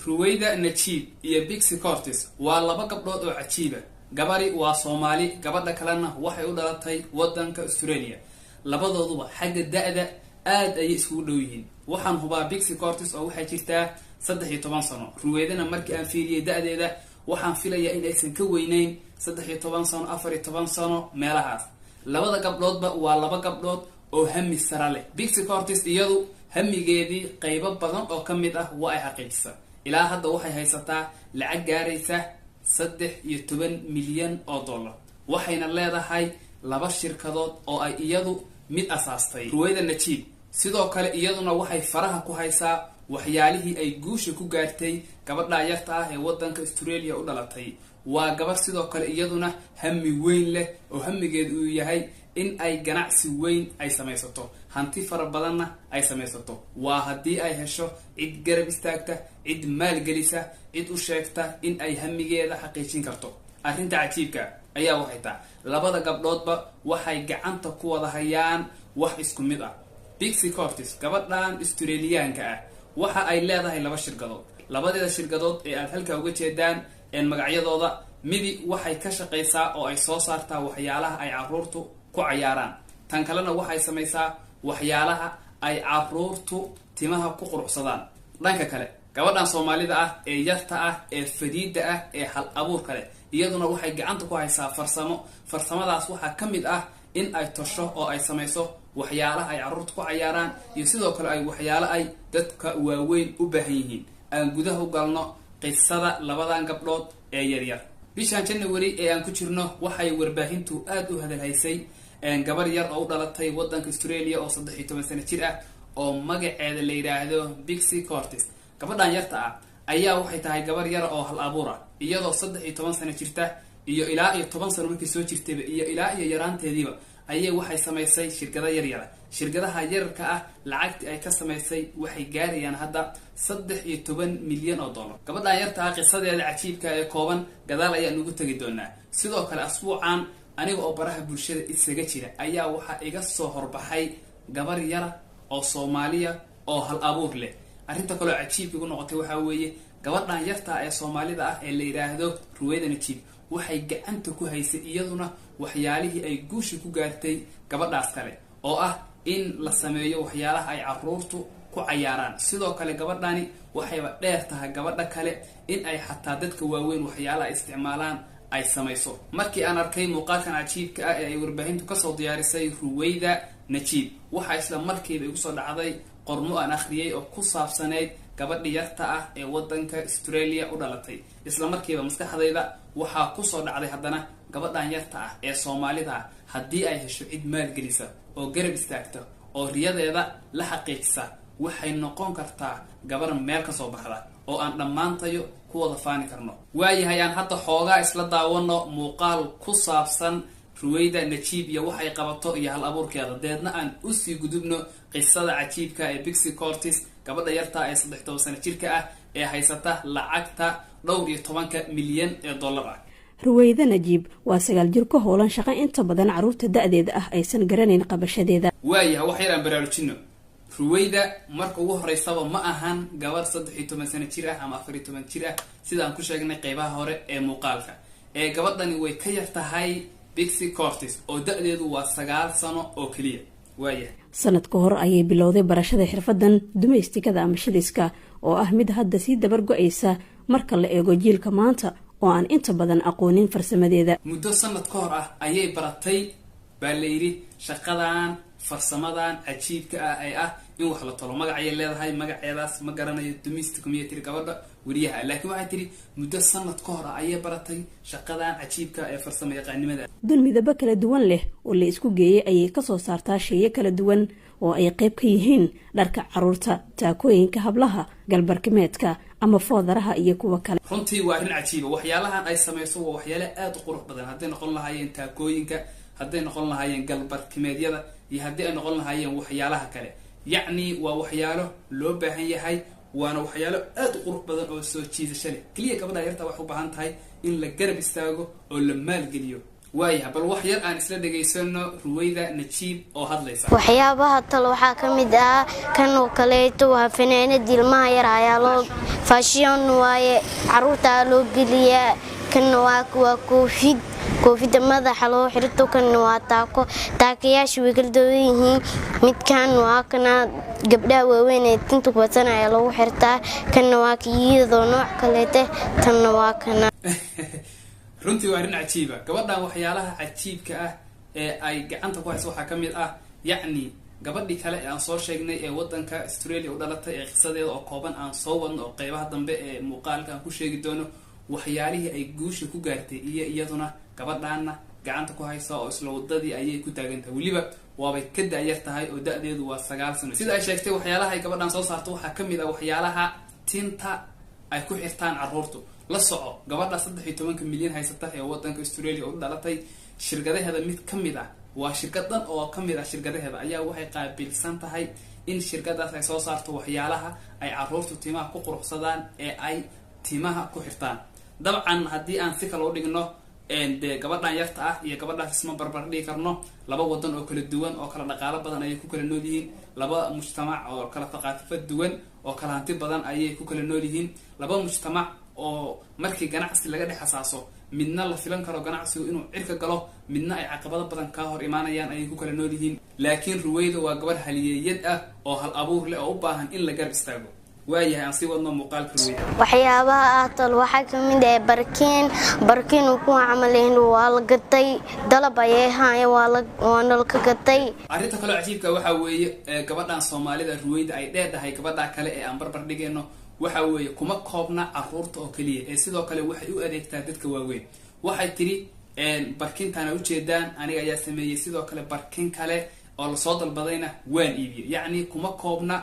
Ruwayda Najiib iyo Bixi Curtis waa laba gabdhood oo cajiiba. Gabari waa Soomaali, gabadha kalena waxay u dhalatay wadanka Australia. Labadooduba xagga da'da aad ay isku dhow yihiin. Waxaan hubaa Bixi Curtis oo waxay jirtaa 13 sano. Ruwaydana markii aan fiiriyay da'deeda waxaan filayaa in aysan ka weynayn 13 sano, 14 sano meelahaas. Labada gabdhoodba waa laba gabdhood oo hami sare leh. Bixi Curtis iyadu hamigeedii qaybo badan oo kamid ah waa ay xaqiijisay. ilaa hadda waxay haysataa lacag gaaraysa 13 milyan oo dollar. waxayna leedahay laba shirkadood oo ay iyadu mid asaastay. Ruwayda Najiib sidoo kale iyaduna waxay faraha ku haysaa waxyaalihii ay guusha ku gaartay gabadha yarta ah ee wadanka Australia u dhalatay. waa gabar sidoo kale iyaduna hami weyn leh oo hamigeedu uu yahay in ay ganacsi weyn ay samaysato, hanti fara badanna ay samaysato. waa haddii ay hesho cid garab istaagta, cid maalgelisa, cid u sheegta in ay hamigeeda xaqiijin karto. arrinta cajiibka ayaa waxay tahay labada gabdhoodba waxay gacanta ku wada hayaan wax isku mid ah. Bixi Curtis gabadhan Australiaanka ah waxa ay leedahay laba shirkadood. labadeeda shirkadood ee aad halka uga jeedaan magacyadooda midi waxay ka shaqeysaa oo ay soo saartaa waxyaalaha ay caruurtu ku cayaaraan. tan kalena waxay samaysaa waxyaalaha ay caruurtu timaha ku quruxsadaan. dhanka kale gabadhan Soomaalida ah ee yarta ah ee fadiida ah ee hal abuur kale iyaduna waxay gacanta ku haysaa farsamadaas waxaa kamid ah in ay tosho oo ay samayso waxyaalaha ay caruurtu ku cayaaraan iyo sidoo kale ay waxyaalo ay dadka waaweyn u baahan yihiin. aan gudaha u galno qisada labadan gabdhood ee yaryar. bishan January ee aan ku jirno waxay warbaahintu aad u hadalhaysay gabar yar oo u dhalatay wadanka Australia oo 13 sano jir ah oo magaceeda la yiraahdo Bixi Curtis. gabadhan yarta ah ayaa waxay tahay gabar yar oo hal abuur ah iyadoo 13 sano jirta iyo ilaa 10 sano markii soo jirtayba iyo ilaa yaraanteediiba ayay waxay samaysay shirkado yaryar. shirkadaha yararka ah lacagtii ay ka samaysay waxay gaarayaan hadda 13 milyan oo dollar. gabadhan yarta ah qisadeeda cajiibka ee kooban gadaal ayaan ugu tagi doonaa. sidoo kale asbuucan aniga oo baraha bulshada isaga jira ayaa waxa iga soo horbaxay gabar yar oo Soomaaliya oo hal abuur leh. arrinta kale oo cajiibka ugu noqotay waxa weeye gabadhan yarta ee Soomaalida ah ee la yiraahdo Ruwayda Najiib waxay gacanta ku haysay iyaduna waxyaalihii ay guusha ku gaartay gabadhaas kale oo ah in la sameeyo waxyaalaha ay caruurtu ku cayaaraan. sidoo kale gabadhani waxayba dheer tahay gabadha kale in ay xataa dadka waaweyn waxyaalaha ay isticmaalaan ay samayso. markii aan arkay muuqaalkan cajiibka ah ee ay warbaahintu kasoo diyaarisay Ruwayda Najiib waxaa isla markiiba igu soo dhacday qormo aan akhriyay oo ku saabsaneyd gabadha yarta ah ee wadanka Australia u dhalatay. isla markiiba maskaxdayda waxaa ku soo dhacday haddana gabadhan yarta ah ee Soomaalida ah haddii ay hesho cid maalgelisa oo garab istaagta oo riyadeeda la xaqiijisa waxay noqon kartaa gabar meel ka soo baxda oo aan dhammaantayo ku wada faani karno. waayahay aan hadda xoogaa isla daawano muuqaal ku saabsan Ruwayda Najiib iyo waxay qabato iyo hal abuurkeeda. deedna aan u sii gudubno qisada cajiibka ee Bixi Curtis gabadha yarta ee 13 sano jirka ah ee haysata lacagta 12 milyan ee dollar ah. Ruwayda Najiib waa 9 jir ka hoolan shaqo inta badan caruurta da'deeda ah aysan garanayn qabashadeeda. waayahay wax yar aan baraarujino. Ruwayda marka ugu horeysaba ma ahan gabar 13 sano jir ah ama 14 jir ah sida aan ku sheegnay qaybaha hore ee muuqaalka. gabadhani way ka yar tahay Bixi Curtis oo da'deedu waa 9 sano oo kaliya. waayahay sanad ka hor ayay bilowday barashada xirfadan dumaystikada ama shiliska oo ah mid hadda sii dabar go'aysa marka la eego jiilka maanta oo aan inta badan aqoonin farsamadeeda. muddo sanad ka hor ah ayay baratay baa la yiri shaqadan farsamadan cajiibka ah ay ah in wax la tolo. magacay leedahay magaceedaas ma garanayo domestic community gabadha wariyaha laakiin waxay tiri muddo sanad ka hor ayay baratay shaqadan cajiibka ee farsamo yaqaannimada. dun midabo kala duwan leh oo la isku geeyay ayay ka soo saartaa shay'o kala duwan oo ay qayb ka yihiin dharka caruurta, taakooyinka hablaha, galbarkimeedka ama foodaraha iyo kuwa kale. runtii waa arrin cajiib ah. waxyaalahan ay samayso waa waxyaalo aad u qurux badan. hadday noqon lahaayeen taakooyinka, hadday noqon lahaayeen galbarkimeedyada iyo haddii ay noqon lahaayeen waxyaalaha kale. yacni waa waxyaalo loo baahan yahay waana waxyaalo aad u qurux badan oo soo jiidasho leh. kaliya gabadha yarta waxay u baahan tahay in la garab istaago oo la maalgeliyo. waaya bal wax yar aan isla dhageysano Ruwayda Najiib oo hadlaysa. waxyaabaha tal waxaa ka mid ah kan oo kaleeto waa fanaanad ilmaha yar ayaa loo fashion waaye caruurta loo geliyaa kan waa koofida madaxa loo xirto kan waa taakayaasha way kala duwan yihiin midkan waa kana gabdhaha waaweyn ee tinta kuwatan ayaa lagu xirtaa kan waa iyadoo nooc kaleete tan waa kana runtii waa arin cajiiba gabadhan waxyaalaha cajiibka ah ee ay gacanta ku hayso waxaa ka mid ah yacni gabadhii kale ee aan soo sheegnay ee wadanka Australia u dhalatay ee qisadeeda oo kooban aan soo wadno oo qaybaha dambe ee muuqaalka aan ku sheegi doono waxyaalihii ay guusha ku gaartay iyo iyaduna gabadhaana gacanta ku hayso oo isla wadadii ayay ku taagantahay waliba waabay ka daayar tahay oo da'deedu waa 9 sano sida ay sheegtay waxyaalaha ay gabadhan soo saarto waxaa ka mid ah waxyaalaha tinta ay ku xirtaan caruurtu la soco gabadha 13 milyan haysata ee wadanka Australia u dhalatay shirkadaheeda mid kamid ah waa shirkadan oo kamid ah shirkadaheeda ayaa waxay qaabilsan tahay in shirkadaas ay soo saarto waxyaalaha ay caruurtu timaha ku quruxsadaan ee ay timaha ku xirtaan dabcan haddii aan si kale u dhigno de gabadhan yarta ah iyo gabadhaas isma barbar dhigi karno laba wadan oo kala duwan oo kala dhaqaale badan ayay ku kala nool yihiin laba mujtamac oo kala thaqaafo duwan oo kala hanti badan ayay ku kala nool yihiin laba mujtamac oo markii ganacsi laga dhex asaaso midna la filan karo ganacsigu inuu cirka galo midna ay caqabado badan ka hor imaanayaan ayay ku kala nool yihiin laakiin Ruwayda waa gabar haliyeeyad ah oo hal abuur leh oo u baahan in la garab istaago waayahay aan sii wadno muuqaalka Ruwayda waxyaabaha tal waxaa ka mid ah barkiin ku camaleen waa la gatay dalab ayay haayeen waa la gatay arrinta kale cajiibka waxa weeye gabadhan Soomaalida Ruwayda ay dheedahay gabadha kale ee aan barbar dhigayno waxa weeye kuma koobna caruurta oo kaliya ee sidoo kale waxay u adeegtaa dadka waaweyn waxay tiri barkintan u jeedaan aniga ayaa sameeyay sidoo kale barkin kale oo la soo dalbadayna waan iibiyay yacni kuma koobna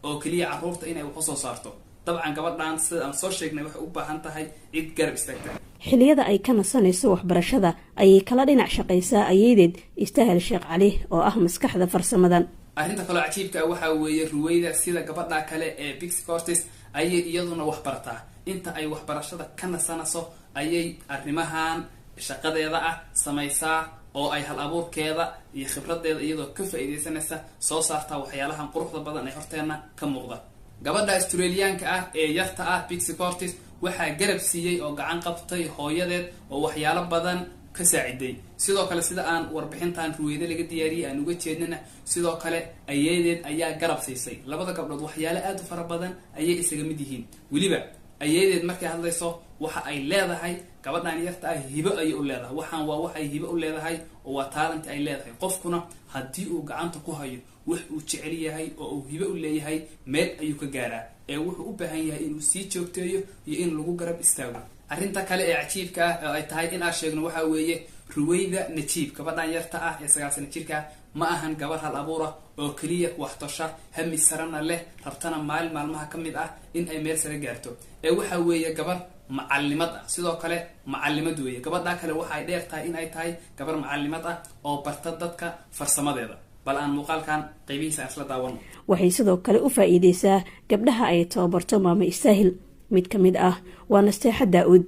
oo kaliya caruurta inay wax soo saarto dabcan gabadhan sida aan soo sheegnay waxay u baahan tahay cid garab istaagta xilliyada ay ka nasanayso waxbarashada ayay kala dhinac shaqaysaa ayeedeed Istaahil Sheekh Cali oo ah maskaxda farsamadan arrinta kale cajiibka waxa weeye Ruwayda sida gabadha kale ee Pixie Curtis ayay iyaduna wax barataa inta ay waxbarashada ka nasanayso ayay arrimahan shaqadeeda ah samaysaa oo ay hal abuurkeeda iyo khibradeeda iyadoo ka faa'iideysanaysa soo saarta waxyaalahan quruxda badan ee horteena ka muuqda gabadha Australian-ka ah ee yarta ah Pixie Curtis waxaa garab siiyay oo gacan qabtay hooyadeed oo waxyaalo badan ka saaciday sidoo kale sida aan warbixintan Ruwayda laga diyaariyay aan uga jeednana sidoo kale ayeedeed ayaa garab siisay labada gabdhood waxyaalo aad u fara badan ayay isaga mid yihiin waliba ayeedeed markay hadlayso waxa ay leedahay gabadhan yarta ah hibo ay u leedahay waxaan waa wax ay hibo u leedahay oo waa talent ay leedahay qofkuna hadii uu gacanta ku hayo wax uu jecel yahay oo uu hibo u leeyahay meel ayuu ka gaaraa ee wuxuu u baahan yahay inuu sii joogteeyo iyo in lagu garab istaago arrinta kale ee cajiibka ah oo ay tahay in aan sheegno waxa weeye Ruwayda Najiib gabadhan yarta ah ee 9 sano jirka ma ahan gabar hal abuura oo kaliya wax tosha hami sarana leh rabtana maalmaha kamid ah in ay meel sare gaarto ee waxa weeye gabar macallimad ah sidoo kale macallimad weeye gabadha kale waxa ay dheertahay in ay tahay gabar macallimad ah oo barta dadka farsamadeeda bal aan muuqaalkan qaybihiisa isla daawano waxay sidoo kale u faa'iideysaa gabdhaha ay tababarto maama Istaahil mid kamid ah waa Nasteexa Daawud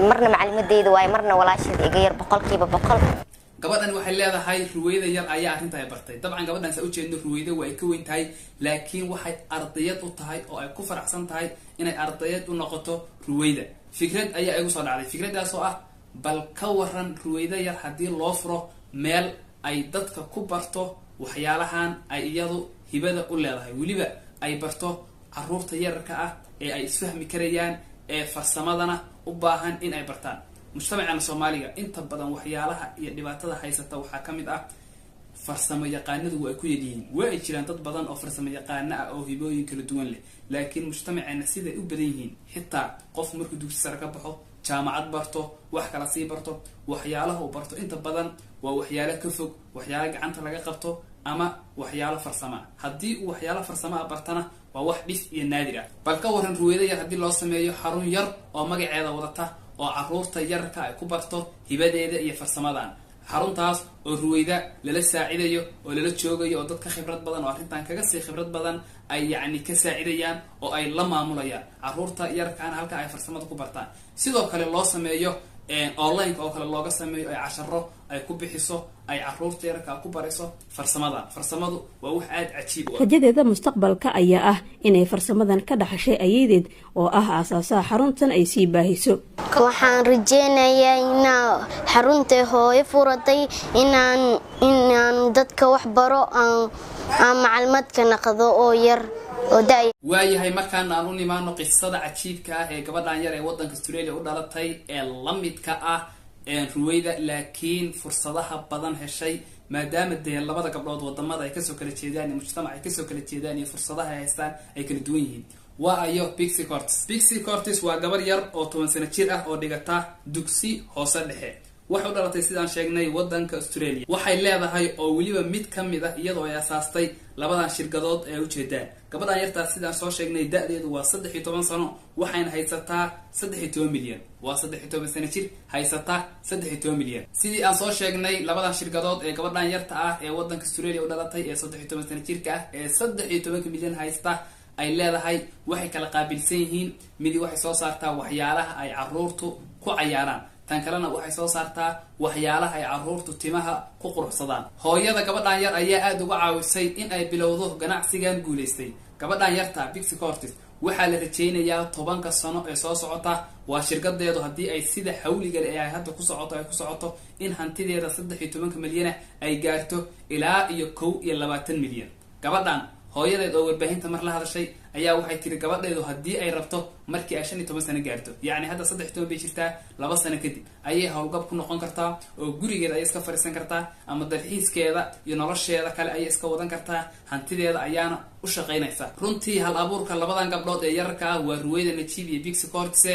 marna macallimadeedu way marna walaasheed iga yar 100% gabadhan waxay leedahay Ruwayda yar ayaa arrinta ay bartay dabcan gabadhan sa u jeedno Ruwayda way ka weyn tahay laakiin waxay ardayad u tahay oo ay ku faraxsan tahay inay ardayad u noqoto Ruwayda fikrad ayaa igu soo dhacday fikradaas oo ah bal ka waran Ruwayda yar hadii loo furo meel ay dadka ku barto waxyaalahan ay iyadu hibada u leedahay waliba ay barto caruurta yarka ah ee ay isfahmi karayaan ee farsamadana u baahan in ay bartaan mujtamacana Soomaaliga inta badan waxyaalaha iyo dhibaatada haysata waxa kamid ah farsamo yaqaanadu way ku yeedhiin way jiraan dad badan oo farsamo yaqaan ah oo hibooyin kala duwan leh laakiin mujtamacana sida u badan yihiin xitaa qof markuu dugsi sare ka baxo jaamacad barto wax kala sii barto waxyaalaha uu barto inta badan waa waxyaalo ka fog waxyaalo gacanta laga qabto ama waxyaalo farsamo hadii uu waxyaalo farsamo bartana waa wax dhif iyo naadir ah bal ka waran Ruwayda yar hadii loo sameeyo xarun yar oo magaceeda wadata oo caruurta yarka ay ku barto hibadeeda iyo farsamadan xaruntaas oo ruwayda lala saacidayo oo lala joogayo oo dadka khibrad badan oo arrintan kaga sii khibrad badan ay yacni ka saacidayaan oo ay la maamulayaan carruurta yarkaana halka ay farsamada ku bartaan. sidoo kale loo sameeyo online oo kale looga sameeyo ay casharo ay ku bixiso ay carruurta yarka ku bariso farsamadu waa wax aad cajiib u ah. rajadeeda mustaqbalka ayaa ah inay farsamadan ka dhaxashay ayadeed oo ah aasaasaha xaruntan ay sii baahiso. waxaan rajeynayaa inaan xarunta hooyo furatay inaan dadka wax baro aan macluumaadka naqdo oo yar oo day. waayahay markaan aan u nimaano qisada cajiibka ah ee gabadhan yar ee wadanka Australia u dhalatay ee la midka ah ruwayda laakiin fursadaha badan heshay maadaama dee labada gabdhood wadamada ay kasoo kala jeedaan iyo mujtamac ay kasoo kala jeedaan iyo fursadaha ay haystaan ay kala duwan yihiin. waa ayo Pixie Curtis. Pixie Curtis waa gabar yar oo 10 sano jir ah oo dhigata dugsi hoose dhexe. waxay u dhalatay sidaan sheegnay wadanka Australia. waxay leedahay oo waliba mid kamid ah iyadoo ay asaastay labadan shirkadood ee u jeedaan. gabadhan yartaa sidaan soo sheegnay da'deedu waa 13 sano waxayna haysataa 13 milyan. waa 13 sano jir haysataa 13 milyan. sidii aan soo sheegnay labadan shirkadood ee gabadhan yarta ah ee wadanka Australia u dhalatay ee 13 sano jirka ah ee 13 milyan haysta ay leedahay waxay kala qaabilsan yihiin. midi waxay soo saartaa waxyaalaha ay carruurtu ku cayaaraan, tan kalena waxay soo saartaa waxyaalaha ay carruurtu timaha ku quruxsadaan. hooyada gabadhan yar ayaa aad uga caawisay in ay bilowdo ganacsigan guulaystay. gabadhan yarta Pixie Curtis waxaa la rajeynayaa 10 sano ee soo socota waa shirkadeedu haddii ay sida xawliga leh ay hadda ku socoto in hantideeda 13 milyan ay gaarto ilaa iyo 20 milyan. gabadhan hooyadeed oo warbaahinta mar la hadashay ayaa waxay tiri gabadheedu haddii ay rabto markii ay 15 sano gaarto yacni hadda 13 bay jirtaa 2 sano kadib ayay howlgab ku noqon kartaa oo gurigeeda ay iska fariisan kartaa ama dalxiiskeeda iyo nolosheeda kale ay iska wadan kartaa, hantideeda ayaana u shaqaynaysa. runtii hal abuurka labadan gabdhood ee yararka ah waa ruwayda Najiib iyo Pixie Curtis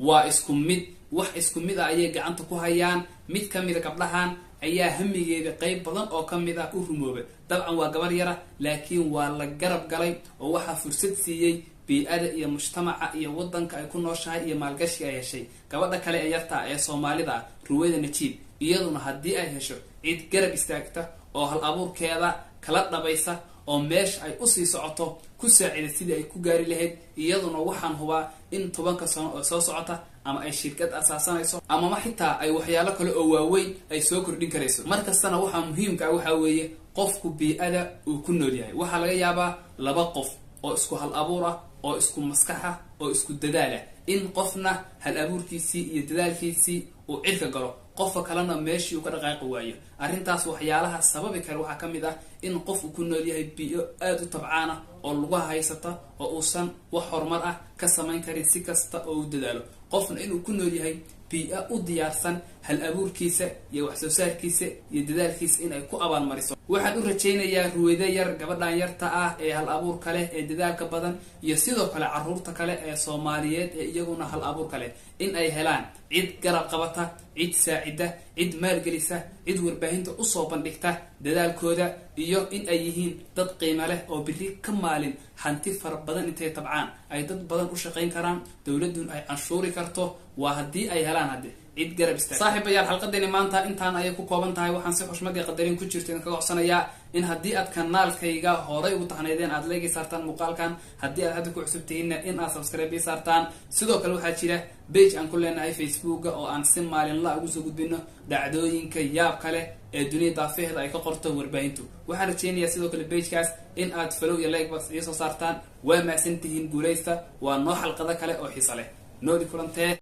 waa isku mid, wax isku mid ah ayay gacanta ku hayaan. mid kamid gabdhahan ayaa hamigeeda qayb badan oo kamid ah u rumoobay. dabcan waa gabar yara laakiin waa la garab galay oo waxaa fursad siiyey bii'ada iyo mujtamaca iyo wadanka ay ku nooshahay iyo maalgashi ay heshay. gabadha kale ee yarta ee Soomaalida ah ruwayda Najiib iyaduna haddii ay hesho cid garab istaagta oo hal abuurkeeda kala dhabaysa oo meesha ay usii socoto ku saacida sidii ay ku gaari lahayd, iyaduna waxaan hubaa in 10 sano oo soo socota ama ay shirkad asaasanayso ama xitaa ay waxyaalo kale oo waaweyn ay soo kordhin karayso. markastana waxaa muhiimka ah waxaa weeye qofku bii'ada uu ku nool yahay. waxaa laga yaabaa 2 qof oo isku hal abuur ah oo isku maskax ah oo isku dadaal ah in qofna hal abuurkiisii iyo dadaalkiisii uu cirka galo qofka kalena meeshii uu ka dhaqaaqi waayo. arrintaas waxyaalaha sababi kale waxaa kamid ah in qofku ku nool yahay bii'o aad u tabcaana oo lugaha haysata oo uusan wax horumar ah ka samayn karin si kasta oo u dadaalo. qofna inuu ku nool yahay bii'o u diyaarsan hal abuurkiisa iyo wax soo saarkiisa iyo dadaalkiisa in ay ku abaalmariso. waxaan u rajeynayaa ruwayda yar gabadhan yarta ah ee hal abuur kale ee dadaalka badan iyo sidoo kale carruurta kale ee Soomaaliyeed ee iyaguna hal abuur kale in ay helaan cid garab qabata, cid saacida, cid maalgelisa, cid warbaahinta usoo bandhigta dadaalkooda iyo in ay yihiin dad qiimo leh oo biri ka maalin hanti fara badan intay tabcaan ay dad badan u shaqayn karaan, dowladun ay canshuuri karto. waa haddii ay helaan hadde cid garab istaag. saaxiibayaal xalqadeeni maanta intaan ayay ku kooban tahay. waxaan si xushmad iyo qadarin ku jirto idinkaga codsanayaa in haddii aad kanaalkayga horay ugu taxnaydeen aad leegi saartaan muuqaalkan, haddii aad hadda ku cusub tihiinna in aad subscribe saartaan. sidoo kale waxaa jira page aan ku leenahay Facebooka oo aan si maalinla ugu soo gudbino dhacdooyinka yaab kale ee dunida daafeehda ay ka qorto warbaahintu. waxaan rajeynayaa sidoo kale pagekaas in aad follow iyo like box iyo soo saartaan. waa mahadsantihiin, guuleysta. waa noo xalqado kale oo xiiso leh. nooli kulantee.